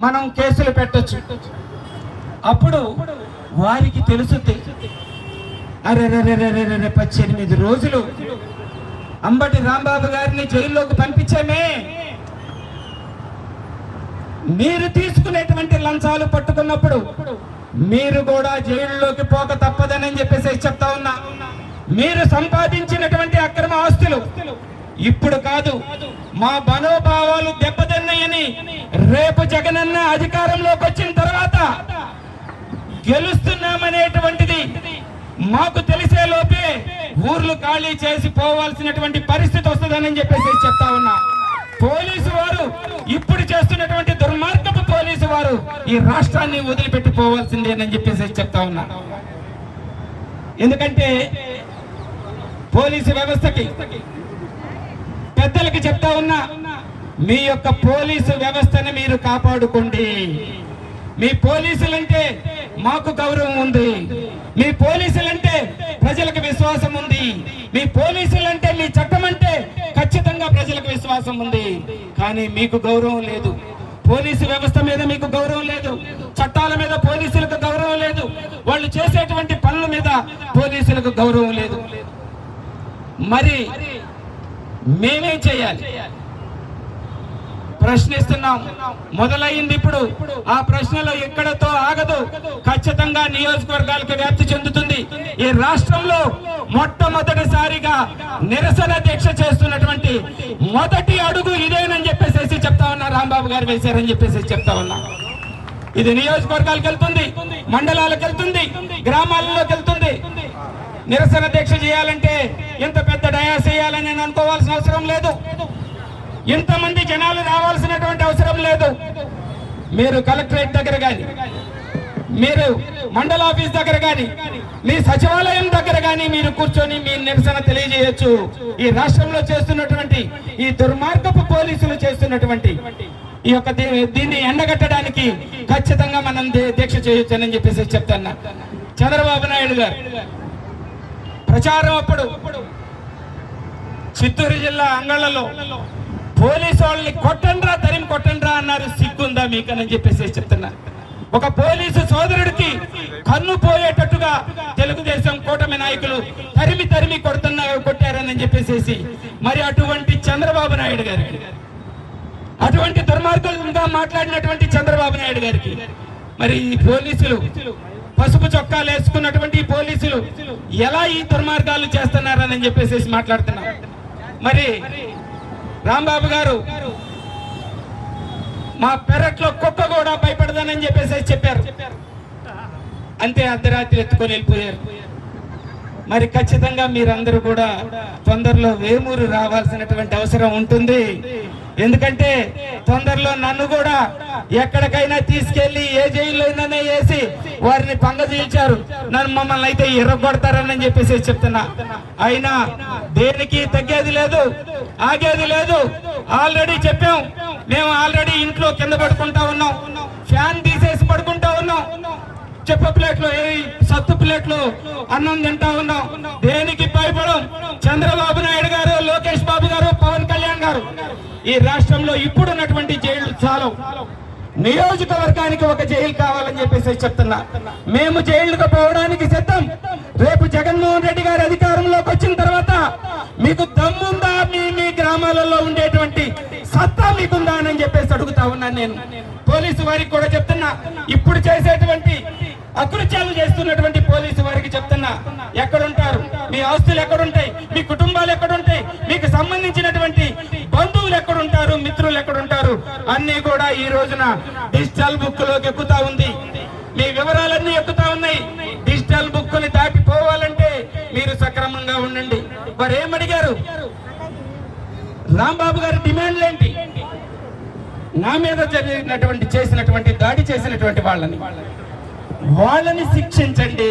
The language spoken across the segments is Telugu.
మనం కేసులు పెట్టొచ్చు. అప్పుడు వారికి తెలుసుద్ది, అరే 18 రోజులు అంబటి రాంబాబు గారిని జైల్లోకి పంపించామే, మీరు తీసుకునేటువంటి లంచాలు పట్టుకున్నప్పుడు మీరు కూడా జైల్లోకి పోక తప్పదని చెప్పేసి చెప్తా ఉన్నా. మీరు సంపాదించినటువంటి అక్రమ ఆస్తులు ఇప్పుడు కాదు, మా మనోభావాలు దెబ్బతిన్నాయని రేపు జగనన్న అధికారంలోకి వచ్చిన తర్వాత గెలుస్తున్నామనేటువంటిది మాకు తెలిసే లోపే ఊర్లు ఖాళీ చేసి పోవాల్సినటువంటి పరిస్థితి వస్తుందని చెప్పేసి చెప్తా ఉన్నా. పోలీసు వారు ఇప్పుడు చేస్తున్నటువంటి దుర్మార్గపు పోలీసు వారు ఈ రాష్ట్రాన్ని వదిలిపెట్టి పోవాల్సిందేనని చెప్పేసి చెప్తా ఉన్నా. ఎందుకంటే పోలీసు వ్యవస్థకి పెద్దలకి చెప్తా ఉన్నా, మీ యొక్క పోలీసు వ్యవస్థని మీరు కాపాడుకోండి. మీ పోలీసులంటే మాకు గౌరవం ఉంది, మీ పోలీసులంటే ప్రజలకు విశ్వాసం ఉంది, మీ పోలీసులంటే మీ చట్టం అంటే ఖచ్చితంగా ప్రజలకు విశ్వాసం ఉంది. కానీ మీకు గౌరవం లేదు, పోలీసు వ్యవస్థ మీద మీకు గౌరవం లేదు, చట్టాల మీద పోలీసులకు గౌరవం లేదు, వాళ్ళు చేసేటువంటి పనుల మీద పోలీసులకు గౌరవం లేదు. మరి మేమేం చేయాలి? ప్రశ్నిస్తున్నాం. మొదలైంది ఇప్పుడు. ఆ ప్రశ్నలో ఎక్కడతో ఆగదు, ఖచ్చితంగా నియోజకవర్గాలకు వ్యాప్తి చెందుతుంది. ఈ రాష్ట్రంలో మొట్టమొదటిసారిగా నిరసన దీక్ష చేస్తున్నటువంటి మొదటి అడుగు ఇదేనని చెప్పేసి చెప్తా ఉన్నా. రాంబాబు గారు వేశారని చెప్పేసి చెప్తా ఉన్నా. ఇది నియోజకవర్గాలకు వెళ్తుంది, మండలాలకు వెళ్తుంది, గ్రామాలలోకి వెళ్తుంది. నిరసన దీక్ష చేయాలంటే ఇంత పెద్ద డయాస్ చేయాలని నేను అనుకోవాల్సిన అవసరం లేదు, ఇంతమంది జనాలు రావాల్సినటువంటి అవసరం లేదు. మీరు కలెక్టరేట్ దగ్గర కానీ, మీరు మండల ఆఫీస్ దగ్గర కానీ, మీ సచివాలయం దగ్గర కానీ మీరు కూర్చొని మీ నిరసన తెలియజేయొచ్చు. ఈ రాష్ట్రంలో చేస్తున్నటువంటి ఈ దుర్మార్గపు పోలీసులు చేస్తున్నటువంటి ఈ యొక్క దీన్ని ఎండగట్టడానికి ఖచ్చితంగా మనం దీక్ష చేయొచ్చు అని చెప్పేసి చెప్తున్నా. చంద్రబాబు నాయుడు గారు ప్రచారం అప్పుడు చిత్తూరు జిల్లా అంగళ్ళలో పోలీసు వాళ్ళని కొట్టండ్రా, తరిమి కొట్టండ్రా అన్నారు. సిగ్గుందా మీకని చెప్పేసి చెప్తున్నా. ఒక పోలీసు సోదరుడికి కన్ను పోయేటట్టుగా తెలుగుదేశం కూటమి నాయకులు తరిమి కొట్టారని చెప్పేసి, మరి అటువంటి చంద్రబాబు నాయుడు గారికి, అటువంటి దుర్మార్గంగా మాట్లాడినటువంటి చంద్రబాబు నాయుడు గారికి మరి ఈ పోలీసులు, పసుపు చొక్కాలు వేసుకున్నటువంటి పోలీసులు ఎలా ఈ దుర్మార్గాలు చేస్తున్నారని చెప్పేసి మాట్లాడుతున్నారు. మరి రాంబాబు గారు మా పెరట్లో కుక్క కూడా భయపడదని చెప్పేసి చెప్పారు. అంతే, అర్ధరాత్రి ఎత్తుకొని వెళ్ళిపోయారు. మరి ఖచ్చితంగా మీరందరూ కూడా తొందరలో వేమూరు రావాల్సినటువంటి అవసరం ఉంటుంది. ఎందుకంటే తొందరలో నన్ను కూడా ఎక్కడికైనా తీసుకెళ్లి ఏ జైల్లోనైనా వేసి వారిని పంగదీల్చారు, మమ్మల్ని అయితే ఎర్రగొడతారని చెప్పేసి చెప్తున్నా. అయినా దేనికి తగ్గేది లేదు, ఆగేది లేదు. ఆల్రెడీ చెప్పాం, మేము ఆల్రెడీ ఇంట్లో కింద పడుకుంటా ఉన్నాం, ఫ్యాన్ తీసేసి పడుకుంటా ఉన్నాం, చెప్ప ప్లేట్లు, సత్తు ప్లేట్లు అన్నం తింటా ఉన్నాం. దేనికి భయపడం? చంద్రబాబు నాయుడు గారు, లోకేష్ బాబు గారు, పవన్ కళ్యాణ్ గారు ఈ రాష్ట్రంలో ఇప్పుడున్నటువంటి జైలు చాలు. నియోజకవర్గానికి ఒక జైలు కావాలని చెప్పేసి చెప్తున్నా. మేము జైలుకు పోవడానికి సిద్ధం. రేపు జగన్మోహన్ రెడ్డి గారు అధికారంలోకి వచ్చిన తర్వాత మీకు దమ్ముందా, మీ గ్రామాలలో ఉండేటువంటి సత్తా మీకుందా అని చెప్పేసి అడుగుతా ఉన్నాను నేను. పోలీసు వారికి కూడా చెప్తున్నా, ఇప్పుడు చేసేటువంటి అకృత్యాలు చేస్తున్నటువంటి పోలీసు వారికి చెప్తున్నా, ఎక్కడుంటారు మీ ఆస్తులు, ఎక్కడుంటాయి మీ కుటుంబాలు, ఎక్కడుంటాయి మీకు సంబంధించినటువంటి బంధువులు, ఎక్కడుంటారు మిత్రులు, ఎక్కడుంటారు అన్ని కూడా ఈ రోజున డిజిటల్ బుక్ లోకి ఎక్కుతా ఉంది. మీ వివరాలన్నీ ఎక్కుతా ఉన్నాయి. డిజిటల్ బుక్ ని దాటిపోవాలంటే మీరు సక్రమంగా ఉండండి. మరి ఏమడిగారు? రాంబాబు గారి డిమాండ్లు ఏంటి? నా మీద చేసినటువంటి దాడి చేసినటువంటి వాళ్ళని శిక్షించండి.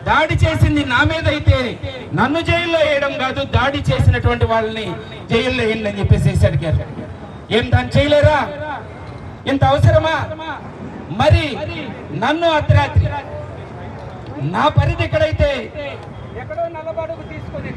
దాడి చేసింది నా మీద అయితే నన్ను జైల్లో వేయడం కాదు, దాడి చేసినటువంటి వాళ్ళని జైల్లో వేయండి అని చెప్పేసి అడిగారు. ఏం దాన్ని చేయలేరా? ఇంత అవసరమా? మరి నన్ను అర్ధరాత్రి నా పరిధి ఎక్కడైతే ఎక్కడో నల్లబాడుకు తీసుకొని